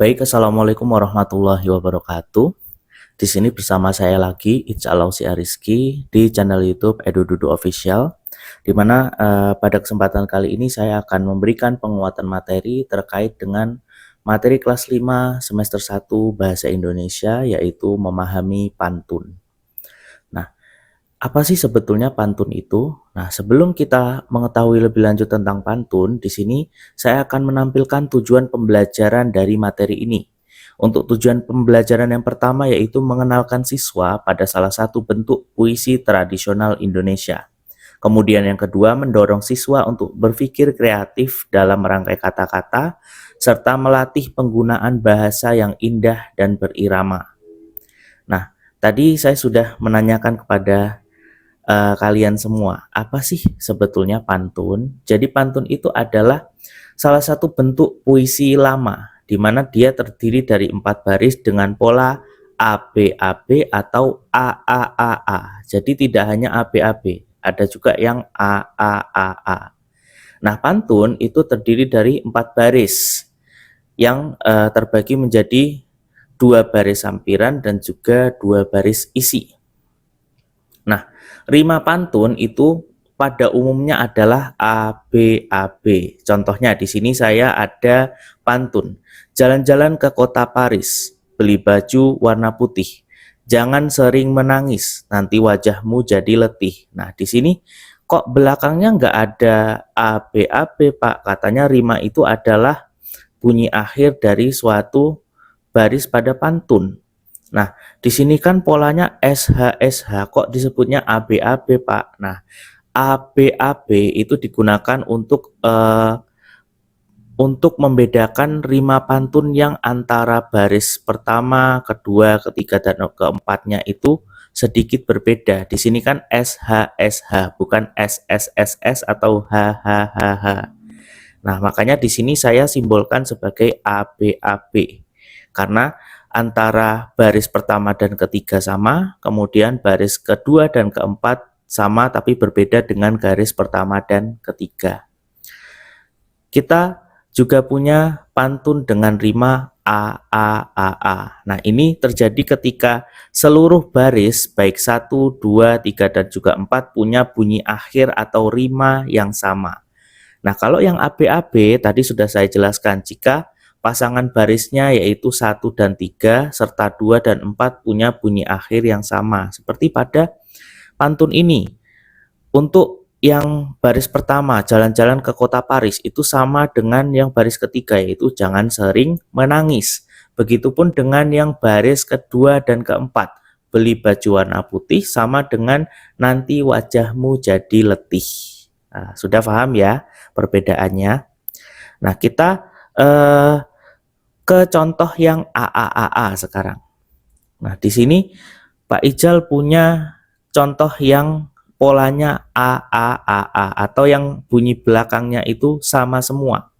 Baik, assalamualaikum warahmatullahi wabarakatuh. Di sini bersama saya lagi Ica Lausi Ariski di channel YouTube Edududu Official, di mana pada kesempatan kali ini saya akan memberikan penguatan materi terkait dengan materi kelas 5 semester 1 Bahasa Indonesia, yaitu memahami pantun. Nah, apa sih sebetulnya pantun itu? Nah, sebelum kita mengetahui lebih lanjut tentang pantun, di sini saya akan menampilkan tujuan pembelajaran dari materi ini. Untuk tujuan pembelajaran yang pertama yaitu mengenalkan siswa pada salah satu bentuk puisi tradisional Indonesia. Kemudian yang kedua, mendorong siswa untuk berpikir kreatif dalam merangkai kata-kata, serta melatih penggunaan bahasa yang indah dan berirama. Nah, tadi saya sudah menanyakan kepada kalian semua, apa sih sebetulnya pantun? Jadi pantun itu adalah salah satu bentuk puisi lama, di mana dia terdiri dari 4 baris dengan pola ABAB atau AAAA. Jadi tidak hanya ABAB, ada juga yang AAAA. Nah, pantun itu terdiri dari 4 baris yang terbagi menjadi 2 baris sampiran dan juga 2 baris isi. Nah, rima pantun itu pada umumnya adalah ABAB. Contohnya di sini saya ada pantun. Jalan-jalan ke kota Paris, beli baju warna putih. Jangan sering menangis, nanti wajahmu jadi letih. Nah, di sini kok belakangnya nggak ada ABAB, Pak? Katanya rima itu adalah bunyi akhir dari suatu baris pada pantun. Nah, di sini kan polanya SH kok disebutnya ABAB, Pak. Nah, ABAB itu digunakan untuk membedakan rima pantun yang antara baris pertama, kedua, ketiga, dan keempatnya itu sedikit berbeda. Di sini kan SH bukan SSSS atau HHHH. Nah, makanya di sini saya simbolkan sebagai ABAB. Karena antara baris pertama dan ketiga sama, kemudian baris kedua dan keempat sama tapi berbeda dengan garis pertama dan ketiga. Kita juga punya pantun dengan rima AAAA. Nah, ini terjadi ketika seluruh baris baik 1, 2, 3, dan juga 4 punya bunyi akhir atau rima yang sama. Nah, kalau yang ABAB tadi sudah saya jelaskan, jika pasangan barisnya yaitu 1 dan 3 serta 2 dan 4 punya bunyi akhir yang sama. Seperti pada pantun ini. Untuk yang baris pertama, jalan-jalan ke kota Paris, itu sama dengan yang baris ketiga, yaitu jangan sering menangis. Begitupun dengan yang baris kedua dan keempat, beli baju warna putih sama dengan nanti wajahmu jadi letih. Nah, sudah paham ya perbedaannya? Nah, kita ke contoh yang AAAA sekarang. Nah, di sini Pak Ijal punya contoh yang polanya AAAA atau yang bunyi belakangnya itu sama semua.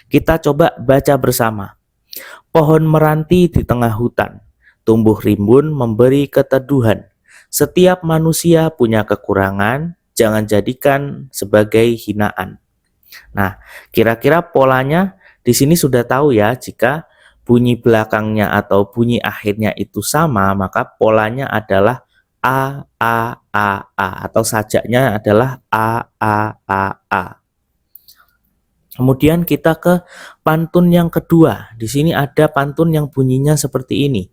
Kita coba baca bersama. Pohon meranti di tengah hutan, tumbuh rimbun memberi keteduhan. Setiap manusia punya kekurangan, jangan jadikan sebagai hinaan. Nah, kira-kira polanya di sini sudah tahu ya, jika bunyi belakangnya atau bunyi akhirnya itu sama, maka polanya adalah A atau sajaknya adalah AAAA. Kemudian kita ke pantun yang kedua. Di sini ada pantun yang bunyinya seperti ini.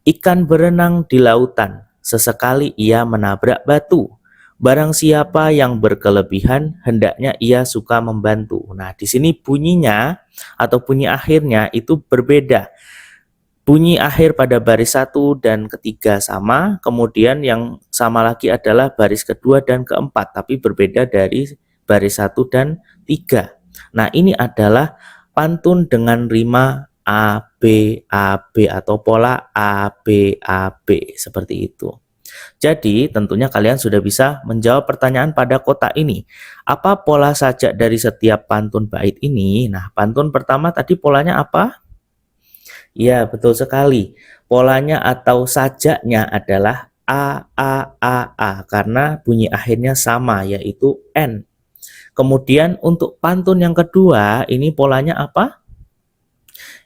Ikan berenang di lautan, sesekali ia menabrak batu. Barang siapa yang berkelebihan, hendaknya ia suka membantu. Nah, di sini bunyinya atau bunyi akhirnya itu berbeda. Bunyi akhir pada baris 1 dan ketiga sama, kemudian yang sama lagi adalah baris kedua dan keempat, tapi berbeda dari baris 1 dan 3. Nah, ini adalah pantun dengan rima ABAB atau pola ABAB seperti itu. Jadi, tentunya kalian sudah bisa menjawab pertanyaan pada kotak ini. Apa pola sajak dari setiap pantun bait ini? Nah, pantun pertama tadi polanya apa? Ya, betul sekali. Polanya atau sajaknya adalah AAAA karena bunyi akhirnya sama, yaitu N. Kemudian untuk pantun yang kedua, ini polanya apa?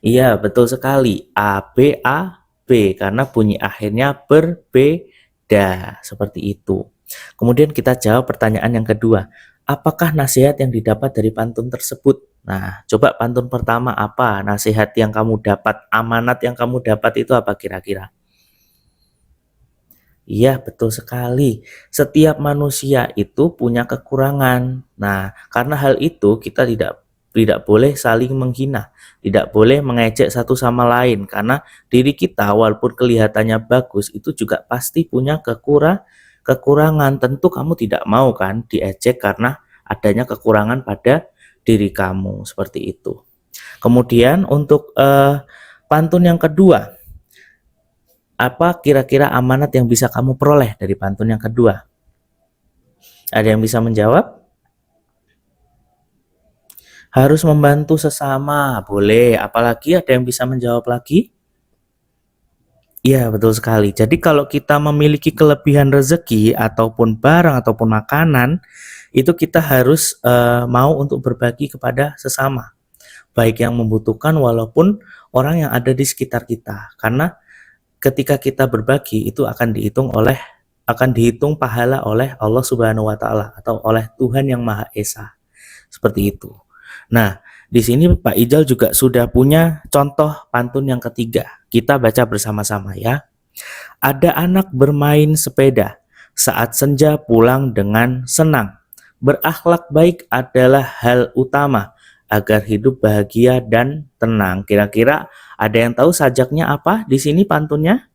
Iya, betul sekali. A, B, A, B. Karena bunyi akhirnya berbeda. Seperti itu. Kemudian kita jawab pertanyaan yang kedua. Apakah nasihat yang didapat dari pantun tersebut? Nah, coba pantun pertama apa? Nasihat yang kamu dapat, amanat yang kamu dapat itu apa kira-kira? Iya, betul sekali. Setiap manusia itu punya kekurangan. Nah, karena hal itu kita tidak boleh saling menghina, tidak boleh mengejek satu sama lain karena diri kita walaupun kelihatannya bagus itu juga pasti punya kekurangan. Tentu kamu tidak mau kan diejek karena adanya kekurangan pada diri kamu, seperti itu. Kemudian untuk pantun yang kedua, apa kira-kira amanat yang bisa kamu peroleh dari pantun yang kedua? Ada yang bisa menjawab? Harus membantu sesama, boleh. Apalagi ada yang bisa menjawab lagi? Iya, betul sekali. Jadi kalau kita memiliki kelebihan rezeki ataupun barang ataupun makanan, itu kita harus mau untuk berbagi kepada sesama, baik yang membutuhkan walaupun orang yang ada di sekitar kita. Karena ketika kita berbagi itu akan dihitung pahala oleh Allah Subhanahu wa taala atau oleh Tuhan yang Maha Esa. Seperti itu. Nah, di sini Pak Ijal juga sudah punya contoh pantun yang ketiga. Kita baca bersama-sama ya. Ada anak bermain sepeda saat senja pulang dengan senang. Berakhlak baik adalah hal utama agar hidup bahagia dan tenang. Kira-kira ada yang tahu sajaknya apa di sini pantunnya?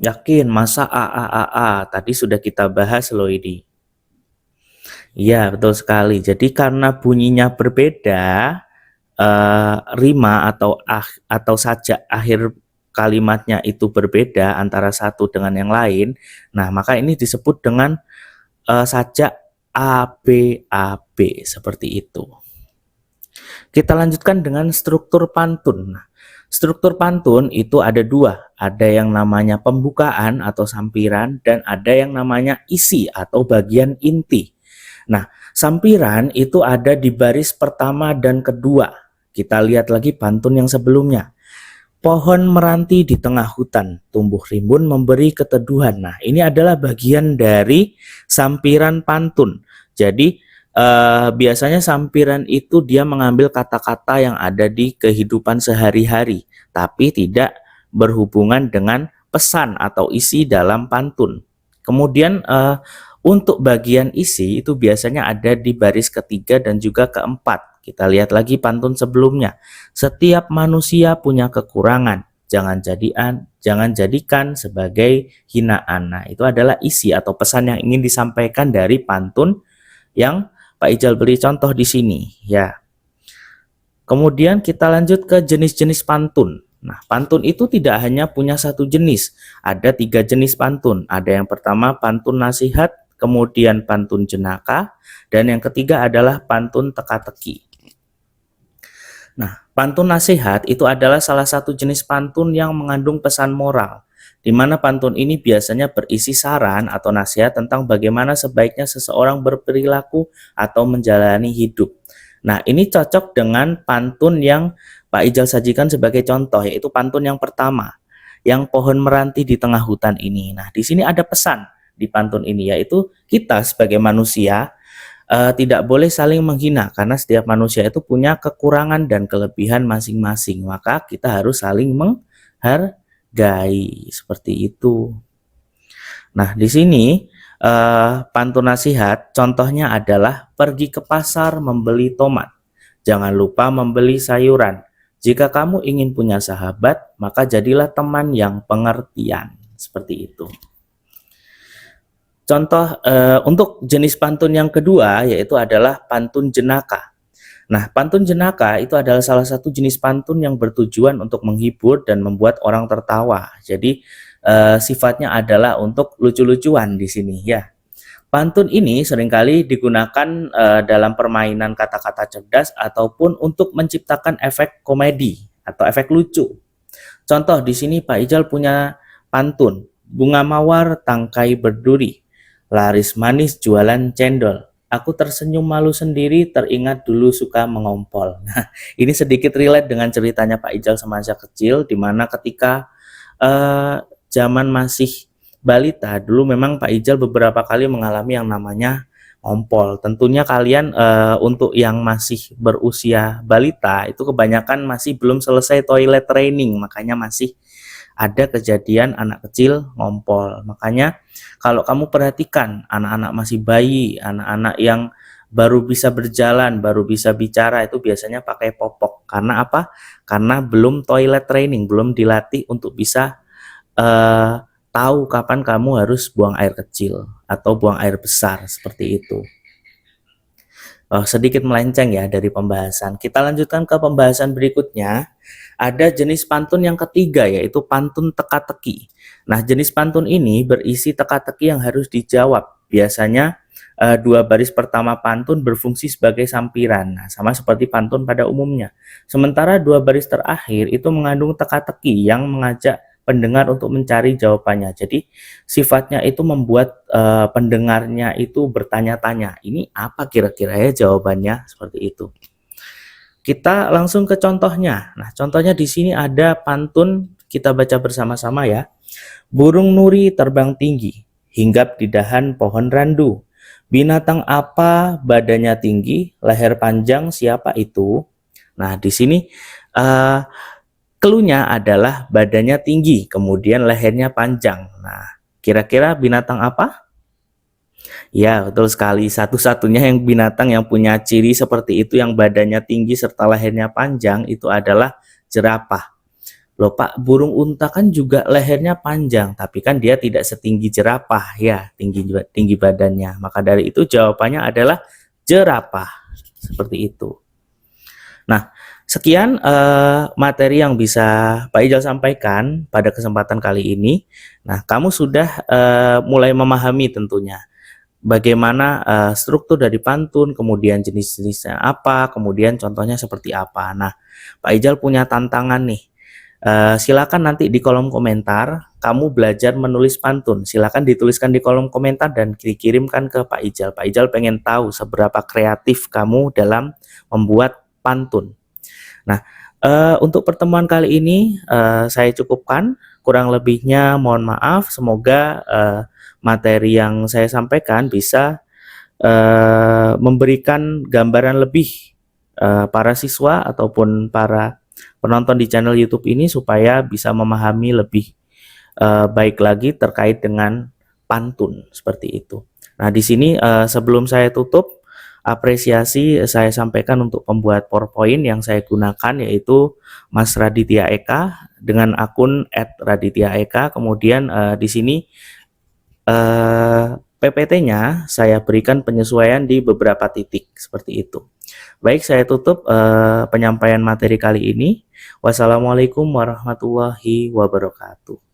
Yakin? Masa A. Tadi sudah kita bahas loh ini. Iya, betul sekali. Jadi karena bunyinya berbeda, rima atau sajak akhir kalimatnya itu berbeda antara satu dengan yang lain. Nah, maka ini disebut dengan sajak ABAB seperti itu. Kita lanjutkan dengan struktur pantun. Nah, struktur pantun itu ada dua, ada yang namanya pembukaan atau sampiran dan ada yang namanya isi atau bagian inti. Nah, sampiran itu ada di baris pertama dan kedua. Kita lihat lagi pantun yang sebelumnya. Pohon meranti di tengah hutan, tumbuh rimbun memberi keteduhan. Nah, ini adalah bagian dari sampiran pantun. Jadi, biasanya sampiran itu dia mengambil kata-kata yang ada di kehidupan sehari-hari, tapi tidak berhubungan dengan pesan atau isi dalam pantun. Kemudian, untuk bagian isi itu biasanya ada di baris ketiga dan juga keempat. Kita lihat lagi pantun sebelumnya. Setiap manusia punya kekurangan. Jangan jadikan sebagai hinaan. Nah, itu adalah isi atau pesan yang ingin disampaikan dari pantun yang Pak Ijal beri contoh di sini, ya. Kemudian kita lanjut ke jenis-jenis pantun. Nah, pantun itu tidak hanya punya satu jenis, ada 3 jenis pantun. Ada yang pertama pantun nasihat, kemudian pantun jenaka, dan yang ketiga adalah pantun teka-teki. Nah, pantun nasihat itu adalah salah satu jenis pantun yang mengandung pesan moral, di mana pantun ini biasanya berisi saran atau nasihat tentang bagaimana sebaiknya seseorang berperilaku atau menjalani hidup. Nah, ini cocok dengan pantun yang Pak Ijal sajikan sebagai contoh, yaitu pantun yang pertama, yang pohon meranti di tengah hutan ini. Nah, di sini ada pesan di pantun ini, yaitu kita sebagai manusia tidak boleh saling menghina karena setiap manusia itu punya kekurangan dan kelebihan masing-masing. Maka kita harus saling menghargai seperti itu. Nah, di sini pantun nasihat contohnya adalah pergi ke pasar membeli tomat. Jangan lupa membeli sayuran. Jika kamu ingin punya sahabat, maka jadilah teman yang pengertian. Seperti itu. Contoh untuk jenis pantun yang kedua yaitu adalah pantun jenaka. Nah, pantun jenaka itu adalah salah satu jenis pantun yang bertujuan untuk menghibur dan membuat orang tertawa. Jadi sifatnya adalah untuk lucu-lucuan di sini ya. Pantun ini seringkali digunakan dalam permainan kata-kata cerdas ataupun untuk menciptakan efek komedi atau efek lucu. Contoh di sini Pak Ijal punya pantun, bunga mawar tangkai berduri, laris manis jualan cendol, Aku tersenyum malu sendiri, teringat dulu suka mengompol. Nah, ini sedikit relate dengan ceritanya Pak Ijal semasa kecil, di mana ketika zaman masih balita, dulu memang Pak Ijal beberapa kali mengalami yang namanya ngompol. Tentunya kalian untuk yang masih berusia balita itu kebanyakan masih belum selesai toilet training, makanya masih ada kejadian anak kecil ngompol. Makanya kalau kamu perhatikan anak-anak masih bayi, anak-anak yang baru bisa berjalan, baru bisa bicara itu biasanya pakai popok. Karena apa? Karena belum toilet training, belum dilatih untuk bisa tahu kapan kamu harus buang air kecil atau buang air besar seperti itu. Sedikit melenceng ya dari pembahasan. Kita lanjutkan ke pembahasan berikutnya. Ada jenis pantun yang ketiga, yaitu pantun teka-teki. Nah, jenis pantun ini berisi teka-teki yang harus dijawab. Biasanya dua baris pertama pantun berfungsi sebagai sampiran, nah, sama seperti pantun pada umumnya. Sementara dua baris terakhir itu mengandung teka-teki yang mengajak pendengar untuk mencari jawabannya. Jadi sifatnya itu membuat pendengarnya itu bertanya-tanya, ini apa kira-kira ya jawabannya, seperti itu. Kita langsung ke contohnya. Nah, contohnya di sini ada pantun, kita baca bersama-sama ya. Burung nuri terbang tinggi, hinggap di dahan pohon randu. Binatang apa badannya tinggi, leher panjang, siapa itu? Nah, di sini clue-nya adalah badannya tinggi, kemudian lehernya panjang. Nah, kira-kira binatang apa? Ya, betul sekali. Satu-satunya yang binatang yang punya ciri seperti itu, yang badannya tinggi serta lehernya panjang, itu adalah jerapah. Loh Pak, burung unta kan juga lehernya panjang, tapi kan dia tidak setinggi jerapah ya, tinggi badannya. Maka dari itu jawabannya adalah jerapah. Seperti itu. Nah, sekian materi yang bisa Pak Ijal sampaikan pada kesempatan kali ini. Nah, kamu sudah mulai memahami tentunya bagaimana struktur dari pantun, kemudian jenis-jenisnya apa, kemudian contohnya seperti apa. Nah, Pak Ijal punya tantangan nih. Silakan nanti di kolom komentar kamu belajar menulis pantun. Silakan dituliskan di kolom komentar dan dikirimkan ke Pak Ijal. Pak Ijal pengen tahu seberapa kreatif kamu dalam membuat pantun. Nah, untuk pertemuan kali ini saya cukupkan. Kurang lebihnya mohon maaf. Semoga materi yang saya sampaikan bisa memberikan gambaran lebih para siswa ataupun para penonton di channel YouTube ini supaya bisa memahami lebih baik lagi terkait dengan pantun seperti itu. Nah, di sini sebelum saya tutup, apresiasi saya sampaikan untuk pembuat PowerPoint yang saya gunakan, yaitu Mas Raditya Eka dengan akun @radityaeka. Kemudian di sini PPT-nya saya berikan penyesuaian di beberapa titik seperti itu. Baik, saya tutup penyampaian materi kali ini. Wassalamualaikum warahmatullahi wabarakatuh.